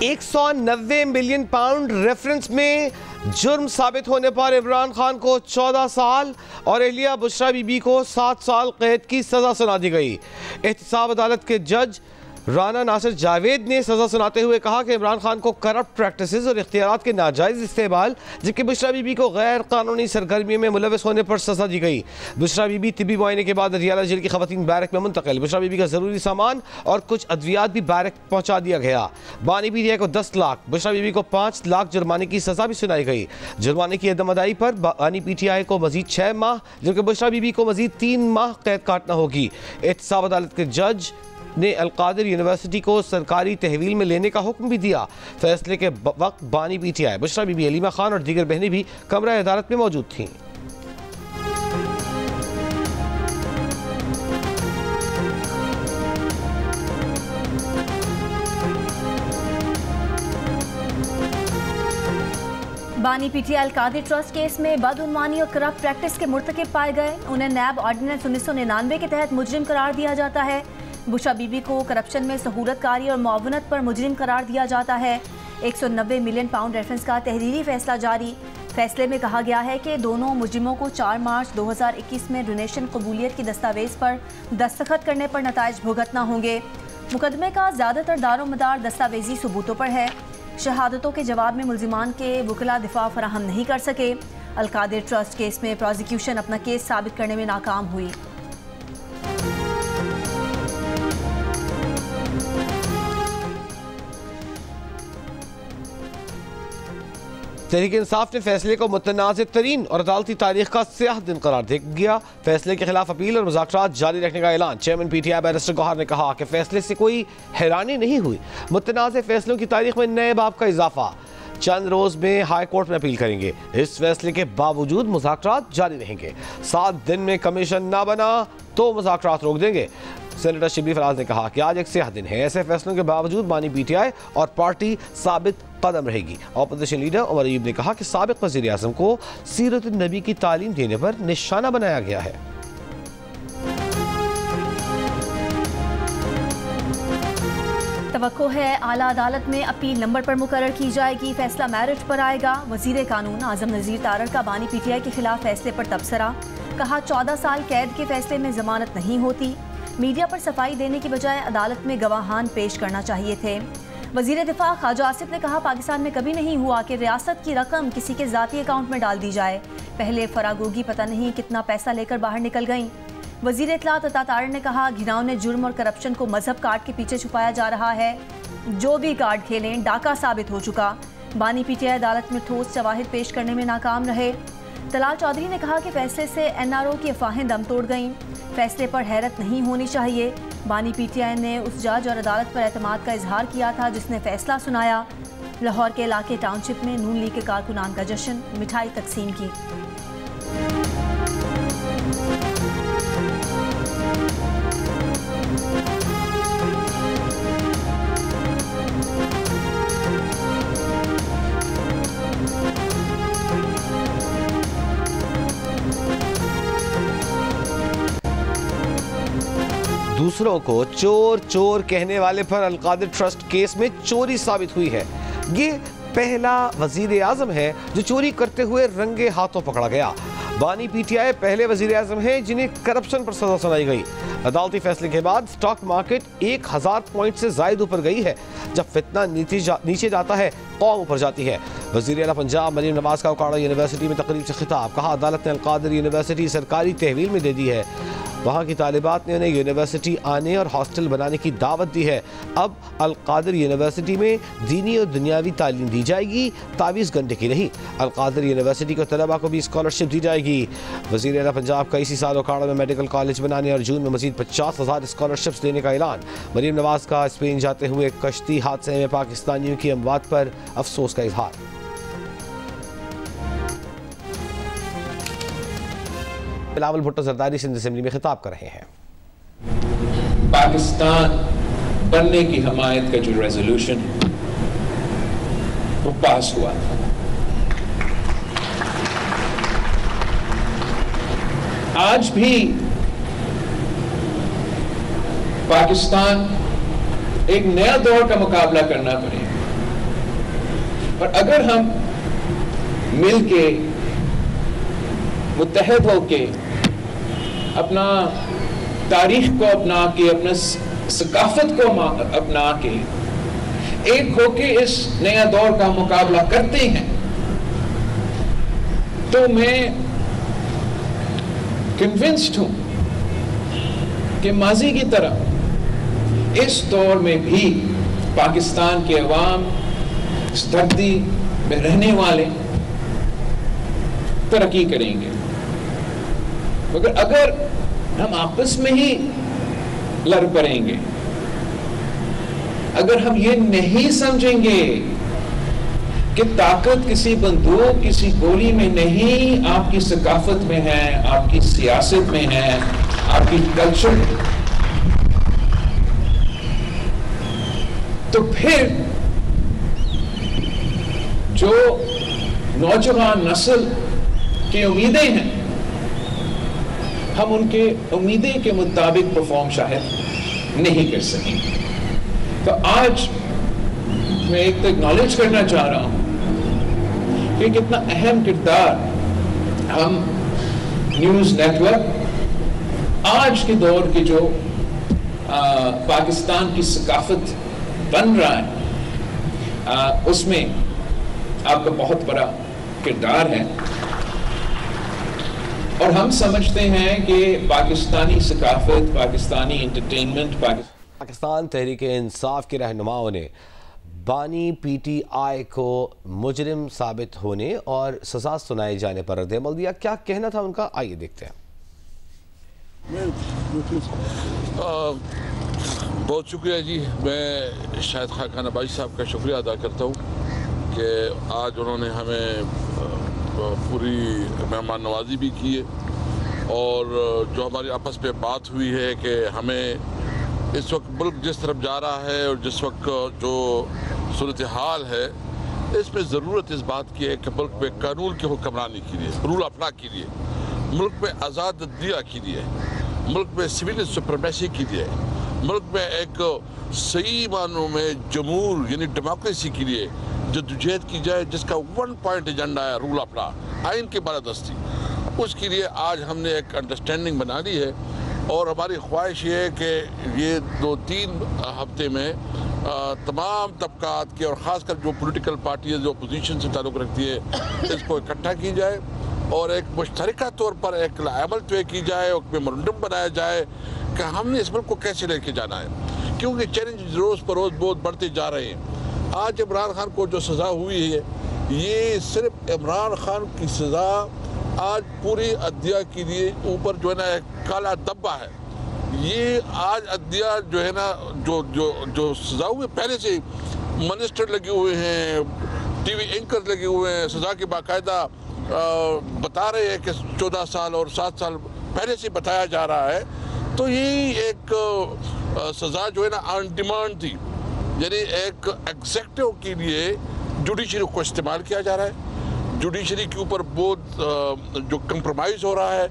190 million pound reference में जुर्म साबित होने पर इमरान खान को 14 साल और एहलिया बुशरा बीबी को 7 साल कैद की सजा सुना दी गई। एहतसाब अदालत के जज राना नासिर जावेद ने सजा सुनाते हुए कहा कि इमरान खान को करप्ट प्रैक्टिसेस और इख्तियारात के नाजायज़ इस्तेमाल, जबकि बुशरा बीबी को गैर कानूनी सरगर्मियों में मुलविस होने पर सजा दी गई। बुशरा बीबी तिब्बी मुआयने के बाद अदियाला जेल की खवातीन बैरक में मुंतकिल। बुशरा बीबी का ज़रूरी सामान और कुछ अद्वियात भी बैरक पहुँचा दिया गया। बानी पीटीआई को 10 लाख, बुशरा बीबी को 5 लाख जुर्माने की सजा भी सुनाई गई। जुर्माने की अदम अदाई पर बानी पीटीआई को मजीद 6 माह, जबकि बुशरा बीबी को मजीद 3 माह कैद काटना होगी। एहतसाब अदालत के जज ने अलकादिर यूनिवर्सिटी को सरकारी तहवील में लेने का हुक्म भी दिया। फैसले के वक्त बानी पीटीआई, बुशरा बीबी, हलीमा खान और दीगर बहनें भी कमरा अदालत में मौजूद थीं। बानी पीटीआई अलकादिर ट्रस्ट केस में बदउनवानी और करप्ट प्रैक्टिस के मुर्तकिब पाए गए। उन्हें नैब ऑर्डिनेंस 1999 के तहत मुजरिम करार दिया जाता है। बुशरा बीबी को करप्शन में सहूलतकारी और मुआवनत पर मुजरिम करार दिया जाता है। 190 मिलियन पाउंड रेफरेंस का तहरीरी फैसला जारी। फैसले में कहा गया है कि दोनों मुजरिमों को 4 मार्च 2021 में डोनेशन कबूलियत की दस्तावेज पर दस्तखत करने पर नताइज भुगतना होंगे। मुकदमे का ज़्यादातर दारोमदार दस्तावेजी सबूतों पर है। शहादतों के जवाब में मुलजिमान के वकला दिफा फराहम नहीं कर सके। अलकादिर ट्रस्ट केस में प्रोसिक्यूशन अपना केस साबित करने में नाकाम हुई। तहरीक इंसाफ ने फैसले को मुतनाज़ तरीन और अदालती तारीख का स्याह दिन करार दे दिया। फैसले के खिलाफ अपील और मुज़ाकरात जारी रखने का ऐलान। चेयरमैन पीटीआई बैरिस्टर गौहर ने कहा कि फैसले से कोई हैरानी नहीं हुई। मुतनाज़ फैसलों की तारीख में नए बाब का इजाफा। चंद रोज में हाई कोर्ट में अपील करेंगे। इस फैसले के बावजूद मुज़ाकरात जारी रहेंगे। 7 दिन में कमीशन ना बना तो मुज़ाकरात रोक देंगे। सेनेटर शिबली फराज ने कहा कि आज एक स्याह दिन है। ऐसे फैसलों के बावजूद बानी पीटीआई और पार्टी साबित कदम रहेगी। ऑपोजिशन लीडर उमर अयूब ने कहा कि साबिक वज़ीर आज़म को सीरत नबी की तालीम देने पर निशाना बनाया गया है। तवक्को है आला अदालत में अपील नंबर पर मुकर्रर की जाएगी। फैसला मैरिट पर आएगा। वजीर कानून आजम नज़ीर तारड़ का बानी पीटीआई के खिलाफ फैसले पर तबसरा। कहा 14 साल कैद के फैसले में जमानत नहीं होती। मीडिया पर सफाई देने की बजाय अदालत में गवाहान पेश करना चाहिए थे। वजीर दिफा ख्वाजा आसिफ ने कहा पाकिस्तान में कभी नहीं हुआ कि रियासत की रकम किसी के ज़ाती अकाउंट में डाल दी जाए। पहले फरागोगी पता नहीं कितना पैसा लेकर बाहर निकल गईं। वजीर इत्तलात अता तारड़ ने कहा घिनौने जुर्म और करप्शन को मजहब कार्ड के पीछे छुपाया जा रहा है। जो भी कार्ड खेलें डाका साबित हो चुका। बानी पीटीआई अदालत में ठोस शवाहिद पेश करने में नाकाम रहे। तलाल चौधरी ने कहा कि फैसले से एनआरओ की अफवाहें दम तोड़ गईं। फैसले पर हैरत नहीं होनी चाहिए। बानी पीटीआई ने उस जज और अदालत पर एतमाद का इजहार किया था जिसने फैसला सुनाया। लाहौर के इलाके टाउनशिप में नून लीग के कारकुनान का जश्न, मिठाई तकसीम की। दूसरों को चोर चोर कहने वाले पर अलकादिर ट्रस्ट केस में चोरी साबित हुई है। ये पहला वजीर आजम है जो चोरी करते हुए रंगे हाथों पकड़ा गया। बानी पीटीआई पहले वजीर आजम है जिन्हें करप्शन पर सजा सुनाई गई। अदालती फैसले के बाद स्टॉक मार्केट 1000 पॉइंट से जायद ऊपर गई है। जब फितना नीचे जाता है कौम ऊपर जाती है। वज़ीर आला पंजाब मरीम नवाज का उकाड़ा यूनिवर्सिटी में तकरीब से खिताब। कहा अदालत ने अलकादिर यूनिवर्सिटी सरकारी तहवील में दे दी है। वहाँ की तालिबात ने उन्हें यूनिवर्सिटी आने और हॉस्टल बनाने की दावत दी है। अब अलकादिर यूनिवर्सिटी में दीनी और दुनियावी तालीम दी जाएगी, तावीज़ घंटे की नहीं। अलकादिर यूनिवर्सिटी को तलबा को भी स्कॉलरशिप दी जाएगी। वज़ीर आला पंजाब का इसी साल उकाड़ा में मेडिकल कॉलेज बनाने और जून में मजीद 50,000 स्कॉलरशिप्स देने का ऐलान। मरीम नवाज का स्पेन जाते हुए कश्ती हादसे में पाकिस्तानियों की अमवात पर अफसोस का इजहार। बिलावल भुट्टो जरदारी सिंध असेंबली में खिताब कर रहे हैं। पाकिस्तान बनने की हमायत का जो रेजोल्यूशन वो पास हुआ था, आज भी पाकिस्तान एक नया दौर का मुकाबला करना पड़ेगा। पर अगर हम मिल के मुत्तहद होके अपना तारीख को अपना के, अपना सकाफत को अपना के एक होके इस नया दौर का मुकाबला करते हैं, तो मैं कन्विंस्ड हूं कि माजी की तरह इस दौर में भी पाकिस्तान के अवाम, इस धरती में रहने वाले तरक्की करेंगे। मगर अगर हम आपस में ही लड़ पड़ेंगे, अगर हम ये नहीं समझेंगे कि ताकत किसी बंदूक, किसी गोली में नहीं, आपकी सकाफत में है, आपकी सियासत में है, आपकी कल्चर में, तो फिर जो नौजवान नस्ल की उम्मीदें हैं, हम उनके उम्मीदें के मुताबिक परफॉर्म शायद नहीं कर सकेंगे। तो आज मैं एक तो एक्नॉलेज करना चाह रहा हूं कि कितना अहम किरदार हम न्यूज़ नेटवर्क आज के दौर के जो पाकिस्तान की सकाफत बन रहा है, उसमें आपका बहुत बड़ा किरदार है। और हम समझते हैं कि पाकिस्तानी सकाफत, पाकिस्तानी एंटरटेनमेंट, पाकिस्तान तहरीक-ए-इंसाफ के रहनुमाओं ने बानी PTI को मुजरिम साबित होने और सजा सुनाए जाने पर रद्द-ए-अमल दिया। क्या कहना था उनका, आइए देखते हैं। बहुत शुक्रिया जी। मैं शाहिद खान अब्बासी साहब का शुक्रिया अदा करता हूँ कि आज उन्होंने हमें पूरी मेहमान नवाजी भी की है, और जो हमारी आपस में बात हुई है कि हमें इस वक्त मुल्क जिस तरफ जा रहा है और जिस वक्त जो सूरत हाल है, इसमें ज़रूरत इस बात की है कि मुल्क में कानून की हुक्मरानी के लिए, रूल ऑफ लॉ के लिए, मुल्क में आज़ाद अदलिया के लिए, मुल्क में सिविल सुप्रीमेसी के लिए, मुल्क में एक सही मानों में जमहूर यानी डेमोक्रेसी के लिए जद्दोजहद की जाए, जिसका 1 पॉइंट एजेंडा है रूल ऑफ लॉ, आइन की बालादस्ती। उसके लिए आज हमने एक अंडरस्टैंडिंग बना ली है, और हमारी ख्वाहिश ये है कि ये 2-3 हफ्ते में तमाम तबकात के और ख़ासकर जो पॉलिटिकल पार्टियाँ जो अपोजिशन से ताल्लुक़ रखती है, इसको इकट्ठा की जाए और एक मुश्तरका तौर पर एक अमल तय की जाए और मेमोरेंडम बनाया जाए कि हमने इस मुल्क को कैसे लेके जाना है, क्योंकि चैलेंज रोज़ पर रोज़ बहुत बढ़ते जा रहे हैं। आज इमरान खान को जो सज़ा हुई है, ये सिर्फ इमरान खान की सज़ा आज पूरी अदलिया के लिए ऊपर जो है ना एक काला धब्बा है। ये आज अदलिया जो है ना जो जो जो सज़ा हुई, पहले से मिनिस्टर लगे हुए हैं, TV एंकर लगे हुए हैं, सज़ा की बाकायदा बता रहे हैं कि 14 साल और 7 साल पहले से बताया जा रहा है। तो ये एक सज़ा जो है ना ऑन डिमांड थी, यानी एक एग्जेक्टिव के लिए जुडिशरी को इस्तेमाल किया जा रहा है। जुडिशरी के ऊपर बहुत जो कंप्रोमाइज़ हो रहा है,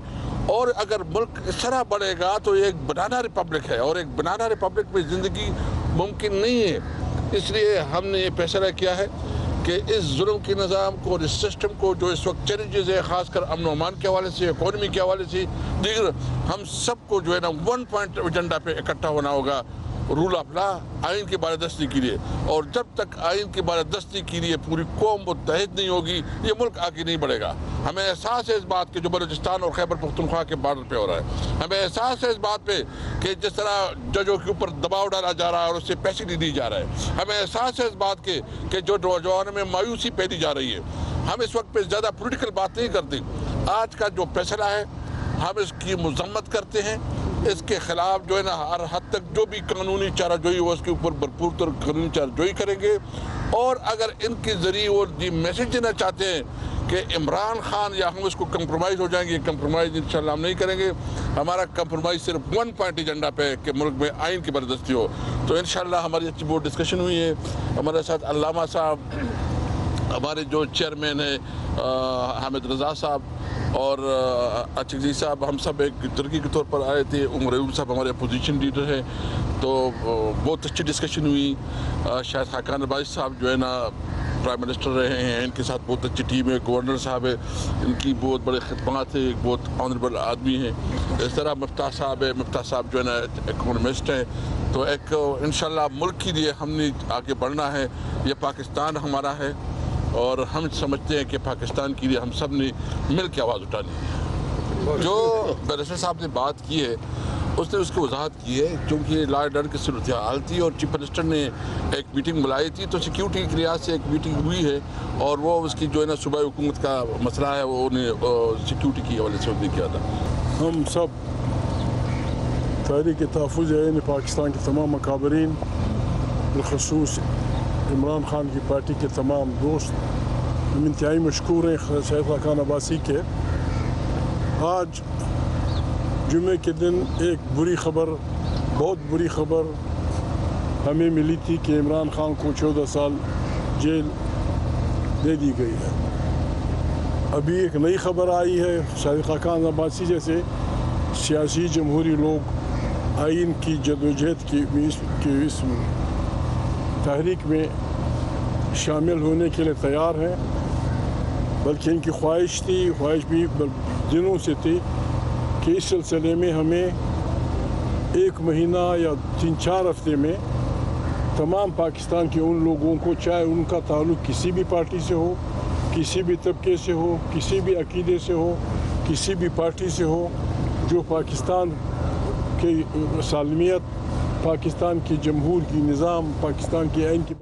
और अगर मुल्क इस तरह बढ़ेगा तो ये एक बनाना रिपब्लिक है, और एक बनाना रिपब्लिक में ज़िंदगी मुमकिन नहीं है। इसलिए हमने ये फैसला किया है कि इस जुल्म के निज़ाम को और इस सिस्टम को जो इस वक्त चैलेंजेस है, ख़ासकर अमन व अमान के हवाले से, इकॉनमी के हवाले से, दीगर, हम सबको जो है ना 1 पॉइंट एजेंडा पे इकट्ठा होना होगा, रूल ऑफ लॉ, आइन की बालादस्ती के लिए। और जब तक आइन की बालादस्ती के लिए पूरी कौम मुत्तहिद नहीं होगी, ये मुल्क आगे नहीं बढ़ेगा। हमें एहसास है इस बात के जो बलूचिस्तान और खैबर पख्तूनख्वा के बॉर्डर पे हो रहा है। हमें एहसास है इस बात पे कि जिस तरह जजों के ऊपर दबाव डाला जा रहा है और उससे पैसे नहीं दी जा रहा है। हमें एहसास है इस बात के कि जो नौजवानों में मायूसी पैदी जा रही है। हम इस वक्त पे ज़्यादा पोलिटिकल बात नहीं करते। आज का जो फैसला है, हम इसकी मजम्मत करते हैं। इसके खिलाफ जो है ना हर हद तक जो भी कानूनी चाराजोई हो, उसके ऊपर भरपूर तौर कानूनी चाराजोई करेंगे। और अगर इनके ज़रिए वो ये मैसेज देना चाहते हैं कि इमरान खान या हम इसको कंप्रोमाइज़ हो जाएंगे, कंप्रोमाइज़ इंशाल्लाह हम नहीं करेंगे। हमारा कंप्रोमाइज़ सिर्फ 1 पॉइंट एजेंडा पे है कि मुल्क में आइन की बालादस्ती हो। तो इंशाल्लाह हमारी अच्छी बहुत डिस्कशन हुई है। हमारे साथ अल्लामा साहब, हमारे जो चेयरमैन है हामिद रज़ा साहब और अचकजी साहब, हम सब एक तरक्की के तौर पर आए थे। उमर अयूब साहब हमारे अपोजिशन लीडर हैं, तो बहुत अच्छी डिस्कशन हुई। शाहिद खान अब्बासी साहब जो है ना प्राइम मिनिस्टर रहे हैं, इनके साथ बहुत अच्छी टीम है, गवर्नर साहब है, इनकी बहुत बड़े खिदमत है, एक बहुत ऑनरेबल आदमी है। इस तरह मफ्ताह साहब है, मफ्ताह साहब जो है ना इकोनॉमिस्ट हैं। तो एक इंशाल्लाह मुल्क के लिए हमने आगे बढ़ना है, ये पाकिस्तान हमारा है और हम समझते हैं कि पाकिस्तान के लिए हम सब ने मिल के आवाज़ उठानी है। जो बैरिस्टर साहब ने बात की है उसने उसकी वजाहत की है, क्योंकि लॉ एंड ऑर्डर की सूरत हाल थी और चीफ मिनिस्टर ने एक मीटिंग बुलाई थी, तो सिक्योरिटी के लिहाज से एक मीटिंग हुई है और वो उसकी जो है ना सूबाई हुकूमत का मसला है वो उन्हें सिक्योरिटी की हवाले से उन्हें किया था। हम सब तहरीक तहफ़्फ़ुज़ ऐन पाकिस्तान के तमाम मकाबरीन, बिलखसूस इमरान खान की पार्टी के तमाम दोस्त, हम इंतहाई मशकूर हैं शहीद खान अब्बासी के। आज जुमे के दिन एक बुरी खबर, बहुत बुरी खबर हमें मिली थी कि इमरान खान को 14 साल जेल दे दी गई है। अभी एक नई खबर आई है, शहीद खान अब्बासी जैसे सियासी जमहूरी लोग आइन की जदोजहद की इस तहरीक में शामिल होने के लिए तैयार हैं, बल्कि इनकी ख्वाहिश भी दिनों से थी कि इस सिलसिले में हमें 1 महीना या 3-4 हफ्ते में तमाम पाकिस्तान के उन लोगों को, चाहे उनका ताल्लुक़ किसी भी पार्टी से हो, किसी भी तबके से हो, किसी भी अकीदे से हो, किसी भी पार्टी से हो, जो पाकिस्तान के सालमियत, पाकिस्तान की जमहूर की निज़ाम, पाकिस्तान की आइन की